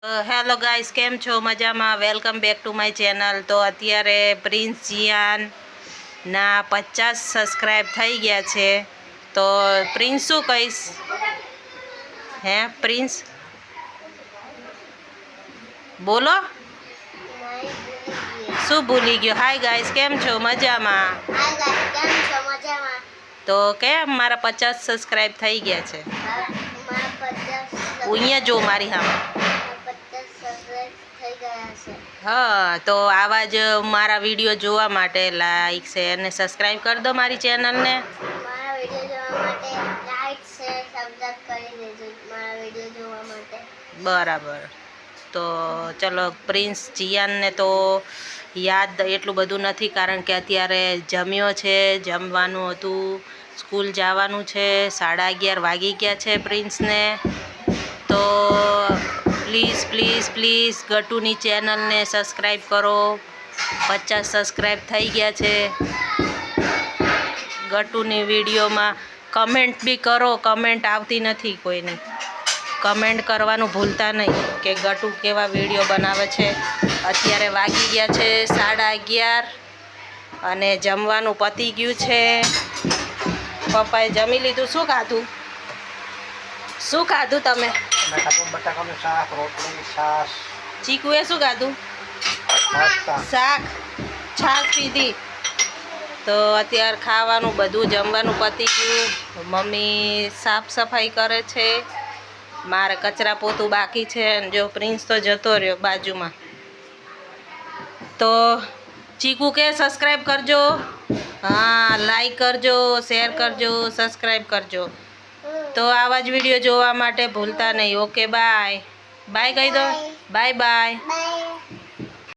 Hello guys, કેમ છો? મજામાં? Welcome back to my channel. તો અત્યારે પ્રિન્સ જીયાન ના 50 સબસ્ક્રાઈબ થઈ ગયા છે. તો પ્રિન્સ શું કહીશ? હે પ્રિન્સ બોલો, શું ભૂલી ગયો? હાય ગાઈસ, કેમ છો? મજામાં? તો કેમ મારા 50 સબસ્ક્રાઈબ થઈ ગયા છે? અહીંયા જો મારી સામે. હા, તો આવા જ મારા વિડીયો જોવા માટે લાઈક શેર ને સબસ્ક્રાઈબ કરી દો મારી ચેનલને. બરાબર. તો ચલો, પ્રિન્સ જીયાનને તો યાદ એટલું બધું નથી, કારણ કે અત્યારે જમ્યો છે, જમવાનું હતું, સ્કૂલ જવાનું છે, 11:30 વાગી ગયા છે પ્રિન્સને. તો પ્લીઝ પ્લીઝ પ્લીઝ ગટુની ચેનલને સબસ્ક્રાઈબ કરો. 50 સબસ્ક્રાઈબ થઈ ગયા છે. ગટુની વિડીયોમાં કમેન્ટ બી કરો, કમેન્ટ આવતી નથી કોઈની. કમેન્ટ કરવાનું ભૂલતા નહીં કે ગટુ કેવા વિડીયો બનાવે છે. અત્યારે વાગી ગયા છે 11:30 અને જમવાનું પતી ગયું છે. પપ્પાએ જમી લીધું. શું ખાધું? શું ખાધું તમે? બટાકાનું શાક, રોટલી, છાશ. ચીકુએ શું ખાધું? શાક, છાશ પીધી. તો અત્યારે ખાવાનું બધું જમવાનું પતી ગયું. મમ્મી સાફ સફાઈ કરે છે, મારે કચરા પોતું બાકી છે. જો પ્રિન્સ તો જતો રહ્યો બાજુમાં. તો ચીકુ કે સબસ્ક્રાઈબ કરજો. હા, લાઈક કરજો, શેર કરજો, સબસ્ક્રાઈબ કરજો. તો આવા જ વિડીયો જોવા માટે ભૂલતા નહીં. ઓકે, બાય બાય કહી દો. Bye bye.